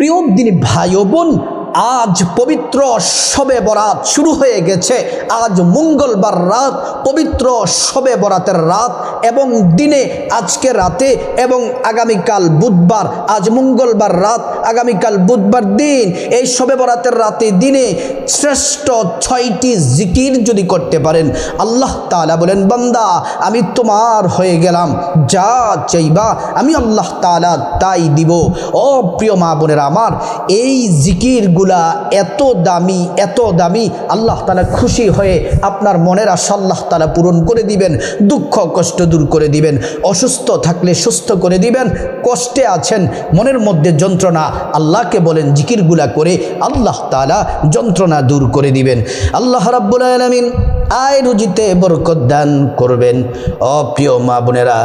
প্রিয় দিনী ভাই ও বোন, আজ পবিত্র শবে বরাত শুরু হয়ে গেছে। আজ মঙ্গলবার রাত, পবিত্র শবে বরাতের রাত এবং দিনে আজকে রাতে এবং আগামীকাল বুধবার। আজ মঙ্গলবার রাত, আগামীকাল বুধবার দিন। এই শবে বরাতের রাতে দিনে শ্রেষ্ঠ 6টি জিকির যদি করতে পারেন, আল্লাহ তাআলা বলেন, বান্দা আমি তোমার হয়ে গেলাম, যা চাইবা আমি আল্লাহ তাআলা তাই দিব। ও প্রিয় মা বোনেরা আমার, এই জিকিরগুলা এত দামি, এত দামি, আল্লাহ তাআলা খুশি হয়ে আপনার মনের আশা আল্লাহ তাআলা পূরণ করে দিবেন, দুঃখ কষ্ট দূর করে দিবেন, অসুস্থ থাকলে সুস্থ করে দিবেন, কষ্টে আছেন মনের মধ্যে যন্ত্রণা, আল্লাহকে বলেন জিকিরগুলা করে আল্লাহ তাআলা যন্ত্রণা দূর করে দিবেন। আল্লাহ রাব্বুল আলামিন আয় রুজিতে বরকত দান করবেন। ও প্রিয় মা বোনেরা,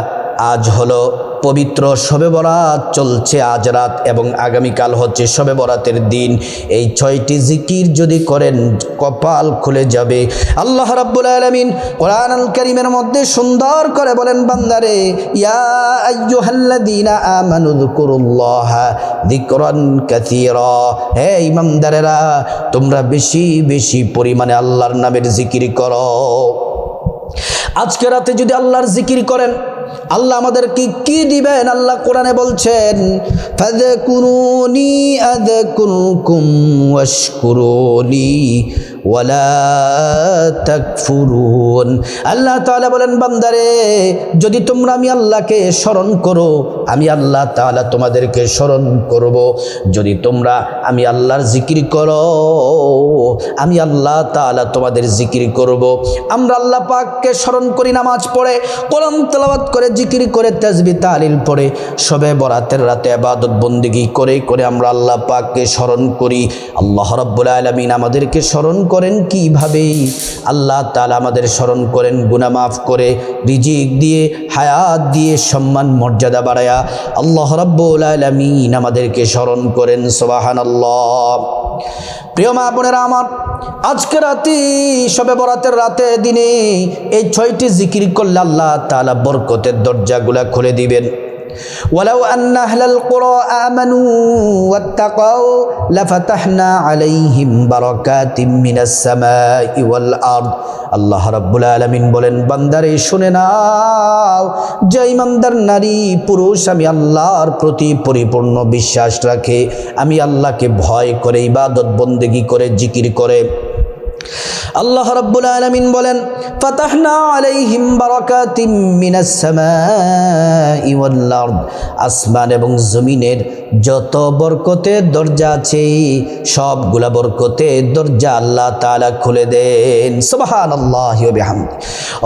আজ হলো পবিত্র শবে বরাত, চলছে আজ রাত এবং আগামীকাল হচ্ছে শবে বরাতের দিন। এই 6টি জিকির যদি করেন কপাল খুলে যাবে। আল্লাহ রাব্বুল আলামিন কোরআনুল কারীমের মধ্যে সুন্দর করে বলেন, বান্দারে ইয়া আইয়ুহাল্লাযীনা আমানু যকুরুল্লাহা যিকরান কাসীরা, হে ঈমানদারেরা তোমরা বেশি বেশি পরিমাণে আল্লাহর নামের জিকির করো। আজকে রাতে যদি আল্লাহর জিকির করেন, আল্লাহ আমাদেরকে কি দিবেন? আল্লাহ কোরআনে বলছেন, ফাযকুরুনি আযকুরকুম ওয়াশকুরুনি ওয়ালা তাকফুরুন। আল্লাহ তাআলা বলেন, বান্দারে যদি তোমরা আমি আল্লাহকে স্মরণ করো, আমি আল্লাহ তাআলা তোমাদেরকে স্মরণ করব। যদি তোমরা আমি আল্লাহর জিকির করো, আমি আল্লাহ তাআলা তোমাদের জিকির করব। আমরা আল্লাহ পাককে স্মরণ করি নামাজ পড়ে, কোরআন তেলাওয়াত করে, জিকির করে, তাসবিহ তাহলিল পড়ে, শবে বরাতের রাতে ইবাদত বন্দেগী করে করে আমরা আল্লাহ পাককে স্মরণ করি। আল্লাহ রাব্বুল আলামিন আমাদেরকে স্মরণ করেন কিভাবে? আল্লাহ তাআলা আমাদের স্মরণ করেন গুনাহ মাফ করে, রিজিক দিয়ে, হায়াত দিয়ে, সম্মান মর্যাদা বাড়ায়া আল্লাহ রাব্বুল আলামিন আমাদেরকে স্মরণ করেন। সুবহানাল্লাহ। প্রিয় মা বোনেরা আমার, আজকে রাতে শবে বরাতের রাতে দিনে এই 6টি জিকির করলে আল্লাহ তাআলা বরকতের দরজাগুলা খুলে দিবেন। ওয়ালাউ আন্না আহলাল কুরা আমানু ওয়াত্তাকাউ লাফাতাহনা আলাইহিম বারাকাতিম মিনাস সামাই ওয়াল আরদ। আল্লাহ রাব্বুল আলামিন বলেন, বান্দারে শুনে নাও, যে ইমানদার নারী পুরুষ আমি আল্লাহর প্রতি পরিপূর্ণ বিশ্বাস রাখে, আমি আল্লাহকে ভয় করে ইবাদত বন্দেগী করে, জিকির করে, আল্লাহ রাব্বুল আলামিন বলেন, ফাতাহনা আলাইহিম বারাকাতিম মিনাস সামাই ওয়াল আরদ। আসমান এবং জমিনের যত বরকতের দরজা আছে সবগুলা বরকতের দরজা আল্লাহ তাআলা খুলে দেন। সুবহানাল্লাহি ওয়া বিহামদি।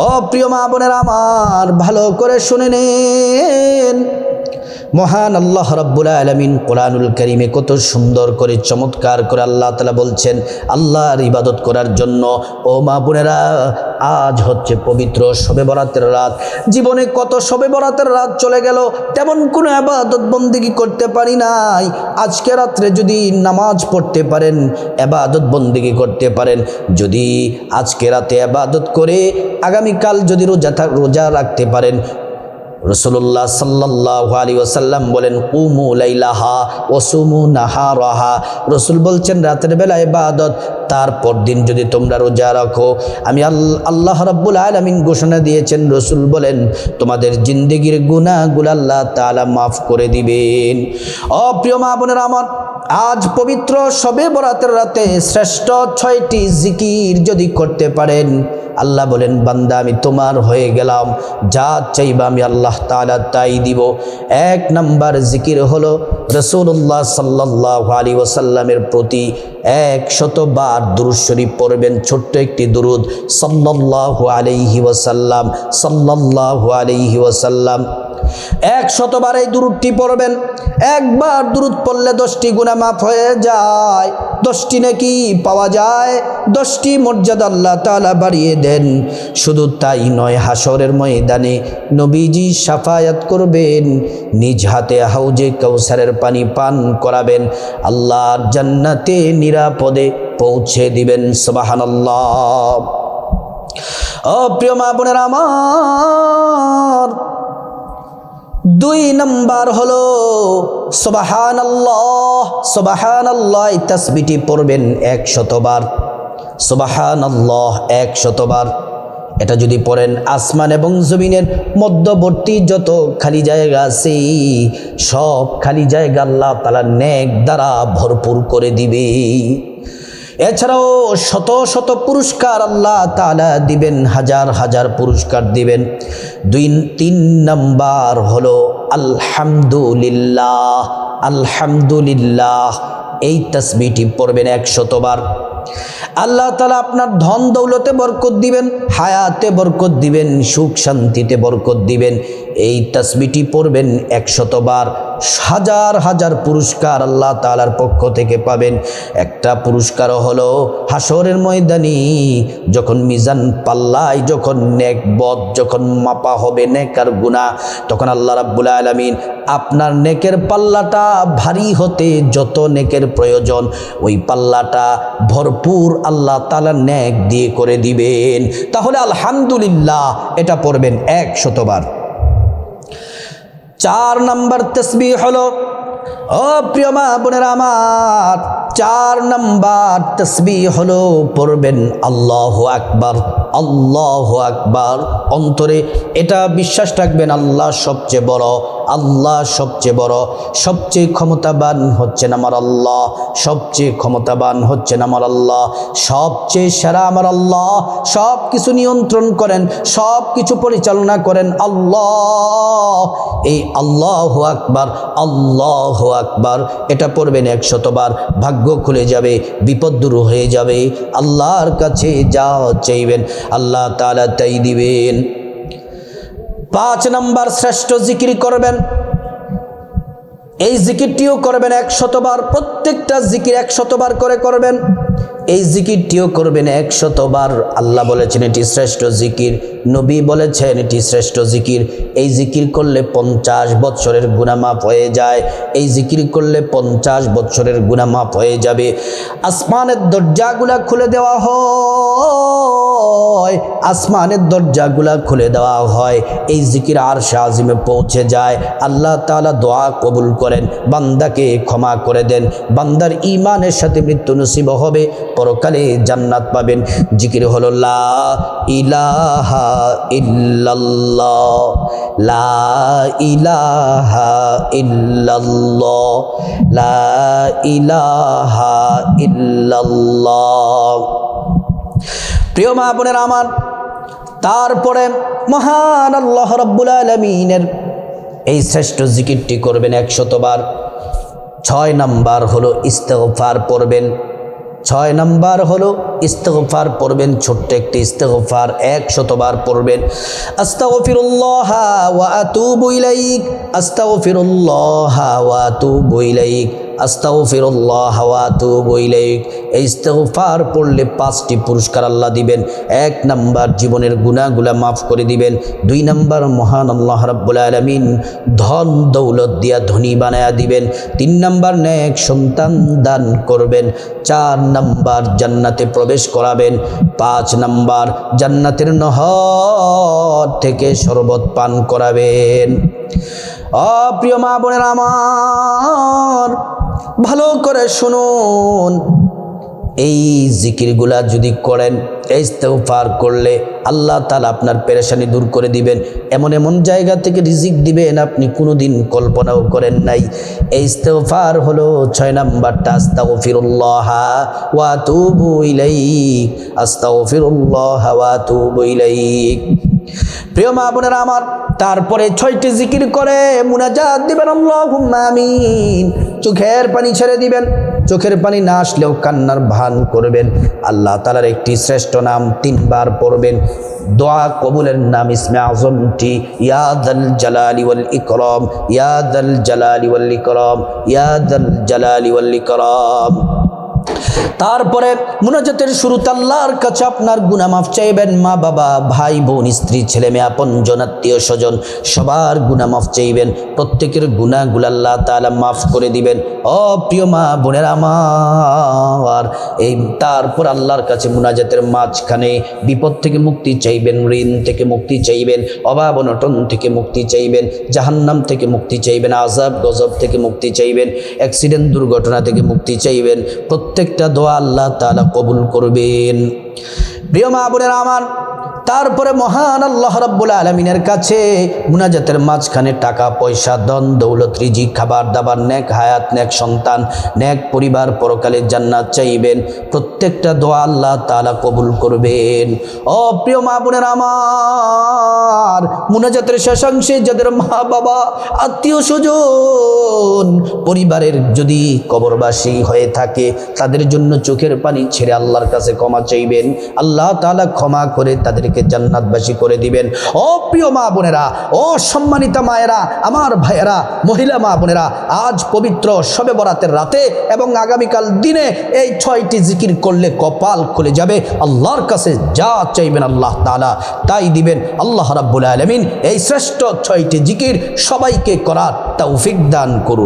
ও প্রিয় মা বোনেরা আমার, ভালো করে শুনে নেন, মহান আল্লাহ রাব্বুল আলামিন কোরআনুল কারীমে কত সুন্দর করে, চমৎকার করে আল্লাহ তাআলা বলছেন আল্লাহর ইবাদত করার জন্য। ও মা বোনেরা, আজ হচ্ছে পবিত্র শবে বরাতের রাত। জীবনে কত শবে বরাতের রাত চলে গেল, তেমন কোনো ইবাদত বন্দেগী করতে পারি নাই। আজকে রাত্রে যদি নামাজ পড়তে পারেন, ইবাদত বন্দেগী করতে পারেন, যদি আজকে রাতে ইবাদত করে আগামীকাল যদি রোজা রাখতে পারেন, রাসূলুল্লাহ সাল্লাল্লাহু আলাইহি ওয়াসাল্লাম বলেন, কুমু লাইলাহা ওয়াসুমু নাহারাহা। রাসূল বলছেন রাতের বেলা ইবাদত, তারপর দিন যদি তোমরা রোজা রাখো, আমি আল্লাহ রাব্বুল আলামিন ঘোষণা দিয়েছেন, রাসূল বলেন তোমাদের জিন্দেগির গুনাহগুলো আল্লাহ তাআলা মাফ করে দিবেন। ও প্রিয় মা বোনেরা আমার, আজ পবিত্র শবে বরাতের রাতে শ্রেষ্ঠ 6টি জিকির যদি করতে পারেন, আল্লাহ বলেন, বান্দা আমি তোমার হয়ে গেলাম, যা চাইবা আমি আল্লাহ তাআলা তাই দিব। 1 নাম্বার জিকির হলো রাসূলুল্লাহ সাল্লাল্লাহু আলাইহি ওয়াসাল্লামের প্রতি 100 বার দুরূদ শরীফ পড়বেন। ছোট্ট একটি দুরূদ, সাল্লাল্লাহু আলাইহি ওয়াসাল্লাম, সাল্লাল্লাহু আলাইহি ওয়াসাল্লাম। 100 বার এই দুরূদটি পড়বেন। একবার দুরূদ পড়লে 10টি গুনাহ মাফ হয়ে যায়, 10টি নেকি পাওয়া যায়, 10টি মর্যাদা আল্লাহ তাআলা বাড়িয়ে দেন। শুধু তাই নয়, হাসরের ময়দানে নবীজি শাফায়াত করবেন, নিজ হাতে হাউজে কাউসারের পানি পান করাবেন, আল্লাহর জান্নাতে নিরাপদে পৌঁছে দিবেন। সুবহানাল্লাহ। ও প্রিয় মা বোনেরা আমার, 2 নাম্বার হলো সুবহানাল্লাহ। সুবহানাল্লাহ এই তাসবিহটি পড়বেন 100 বার। সুবহানাল্লাহ 100 বার। এটা যদি পড়েন আসমান এবং জমিনের মধ্যবর্তী যত খালি জায়গা আছে সব খালি জায়গা আল্লাহ তাআলা নেক দ্বারা ভরপুর করে দিবে। এছাড়াও শত শত পুরস্কার আল্লাহ তাআলা দিবেন, হাজার হাজার পুরস্কার দিবেন। 3 নাম্বার হলো আলহামদুলিল্লাহ। আলহামদুলিল্লাহ এই তাসবিহটি পড়বেন 100 বার। আল্লাহ তাআলা আপনার ধন দৌলতে বরকত দিবেন, হায়াতে বরকত দিবেন, সুখ শান্তিতে বরকত দিবেন। এই তাসবিহটি পড়বেন 100 বার। হাজার হাজার পুরস্কার আল্লাহ তাআলার পক্ষ থেকে পাবেন। একটা পুরস্কার হলো হাসরের ময়দানে যখন মিজান পাল্লায় যখন নেক বদ যখন মাপা হবে নেক আর গুনাহ, তখন আল্লাহ রাব্বুল আলামিন আপনার নেকের পাল্লাটা ভারী হতে যত নেকের প্রয়োজন ওই পাল্লাটা ভরপুর আল্লাহ তাআলা নেক দিয়ে করে দিবেন। তাহলে আলহামদুলিল্লাহ এটা পড়বেন 100 বার। 4 নাম্বার তাসবিহ হলো, ও প্রিয় মা বোনেরা আমার, 4 নাম্বার তাসবিহ হলো পড়বেন আল্লাহু আকবার। আল্লাহু আকবার। অন্তরে এটা বিশ্বাস রাখবেন আল্লাহ সবচেয়ে বড়, আল্লাহ সবচেয়ে বড়, সবচেয়ে ক্ষমতাবান হচ্ছেন আমার আল্লাহ, সবচেয়ে ক্ষমতাবান হচ্ছেন আমার আল্লাহ, সবচেয়ে সেরা আমার আল্লাহ, সব কিছু নিয়ন্ত্রণ করেন, সব কিছু পরিচালনা করেন আল্লাহ। এই আল্লাহু আকবার, আল্লাহু আকবার এটা পড়বেন 100 বার। ভাগ্য খুলে যাবে, বিপদ দূর হয়ে যাবে। আল্লাহর কাছে যা চাইবেন আল্লাহ তাআলা তাই দিবেন। 5 নাম্বার শ্রেষ্ঠ জিকির করবেন। এই জিকিরটিও করবেন 100 বার। প্রত্যেকটা জিকির 100 বার করে করবেন। এই জিকিরটিও করবেন 100 বার। আল্লাহ বলেছেন এটি শ্রেষ্ঠ জিকির, নবী বলেছেন এটি শ্রেষ্ঠ জিকির। এই জিকির করলে 50 বছরের গুনাহ মাফ হয়ে যায়। এই জিকির করলে 50 বছরের গুনাহ মাফ হয়ে যাবে। আসমানের দরজাগুলা খুলে দেওয়া হয়, আসমানের দরজাগুলা খুলে দেওয়া হয়। এই জিকির আরশে আজিমে পৌঁছে যায়। আল্লাহ তাআলা দোয়া কবুল করেন, বান্দাকে ক্ষমা করে দেন, বান্দার ঈমানের সাথে মৃত্যু নসিব হবে, পরকালে জান্নাত পাবেন। জিকির হলো লা ইলাহা ইল্লাল্লাহ, লা ইলাহা ইল্লাল্লাহ, লা ইলাহা ইল্লাল্লাহ। প্রিয় মা বোনেরা আমার, তারপরে মহান আল্লাহ রাব্বুল আলামিনের এই শ্রেষ্ঠ জিকিরটি করবেন 100 বার। 6 নাম্বার হলো ইস্তেগফার পড়বেন। 6 নাম্বার হলো ইস্তেগফার পড়বেন। ছোট্ট একটি ইস্তেগফার 100 বার পড়বেন। আস্তাগফিরুল্লাহ ওয়া আতুবু ইলাইক, আস্তাগফিরুল্লাহ ওয়া আতুবু ইলাইক, আস্তাগফিরুল্লাহ ওয়া আতুবু ইলাইক। এই ইস্তেগফার পড়লে 5টি পুরস্কার আল্লাহ দিবেন। 1 নাম্বার জীবনের গুনাহগুলা মাফ করে দিবেন। 2 নাম্বার মহান আল্লাহ রাব্বুল আলামিন ধন দৌলত দিয়া ধনী বানায়া দিবেন। 3 নাম্বার নেক সন্তান দান করবেন। 4 নাম্বার জান্নাতে প্রবেশ করাবেন। 5 নাম্বার জান্নাতের নহর থেকে শরবত পান করাবেন। প্রিয় মা বোনেরা আমার, ভালো করে শুনুন, এই জিকিরগুলা যদি করেন, ইস্তেগফার করলে আল্লাহ তাআলা আপনার পেরেশানি দূর করে দিবেন। এমন এমন জায়গা থেকে রিজিক দিবেন আপনি কোনোদিন কল্পনাও করেন নাই। এই ইস্তেগফার হলো 6 নাম্বারটা, আস্তাগফিরুল্লাহ ওয়া আতুবু ইলাইক, আস্তাগফিরুল্লাহ ওয়া আতুবু ইলাইক। প্রিয় মা বোনেরা আমার, তারপরে 6টি জিকির করে মুনাজাত দিবেন, আল্লাহুম্মা আমিন। চোখের পানি ছেড়ে দিবেন, চোখের পানি না আসলেও কান্নার ভান করবেন। আল্লাহ তাআলার একটি শ্রেষ্ঠ নাম 3 বার পড়বেন। দোয়া কবুলের নাম ইসমে আযমটি ইয়া যাল জালালি ওয়াল ইকরাম, ইয়া যাল জালালি ওয়াল ইকরাম, ইয়া যাল জালালি ওয়াল ইকরাম। তারপরে মুনাজাতের শুরুতে আল্লাহর কাছে আপনার গুনাহ মাফ চাইবেন। মা বাবা, ভাই বোন, স্ত্রী, ছেলে মেয়ে, আপনজন, আত্মীয় স্বজন সবার গুনাহ মাফ চাইবেন। প্রত্যেকের গুনাহগুলো আল্লাহ তাআলা মাফ করে দিবেন। ও প্রিয় মা বোনেরা আমার, এই তারপর আল্লাহর কাছে মুনাজাতের মাঝখানে বিপদ থেকে মুক্তি চাইবেন, ঋণ থেকে মুক্তি চাইবেন, অভাব অনটন থেকে মুক্তি চাইবেন, জাহান্নাম থেকে মুক্তি চাইবেন, আযাব গজব থেকে মুক্তি চাইবেন, অ্যাক্সিডেন্ট দুর্ঘটনা থেকে মুক্তি চাইবেন। প্রত্যেকটা দোয়া আল্লাহ তাআলা কবুল করবেন। প্রিয় মা বোনেরা আমার, তারপরে মহান আল্লাহ রাব্বুল আলামিনের কাছে মুনাজাতের মাঝখানে টাকা পয়সা, ধন দৌলত, রিজিক, খাবার দাবার, নেক হায়াত, নেক সন্তান, নেক পরিবার, পরকালের জান্নাত চাইবেন। প্রত্যেকটা দোয়া আল্লাহ তাআলা কবুল করবেন। ও প্রিয় মা বোনেরা আমার, মুনাজাতের শেষাংশে যাদের মা বাবা, আত্মীয় স্বজন, পরিবারের যদি কবরবাসী হয়ে থাকে তাদের জন্য চোখের পানি ছেড়ে আল্লাহর কাছে ক্ষমা চাইবেন। আল্লাহ তাআলা ক্ষমা করে তাদেরকে জান্নাতবাসী করে দিবেন। ও প্রিয় মা বোনেরা, ও সম্মানিতা মায়েরা, আমার ভাইয়েরা, মহিলা মা বোনেরা, আজ পবিত্র শবে বরাতের রাতে এবং আগামীকাল দিনে এই 6টি জিকির করলে কপাল খুলে যাবে। আল্লাহর কাছে যা চাইবেন আল্লাহ তাআলা তাই দিবেন। আল্লাহ রাব্বুল আলামিন এই শ্রেষ্ঠ 6টি জিকির সবাইকে করার তৌফিক দান করুন।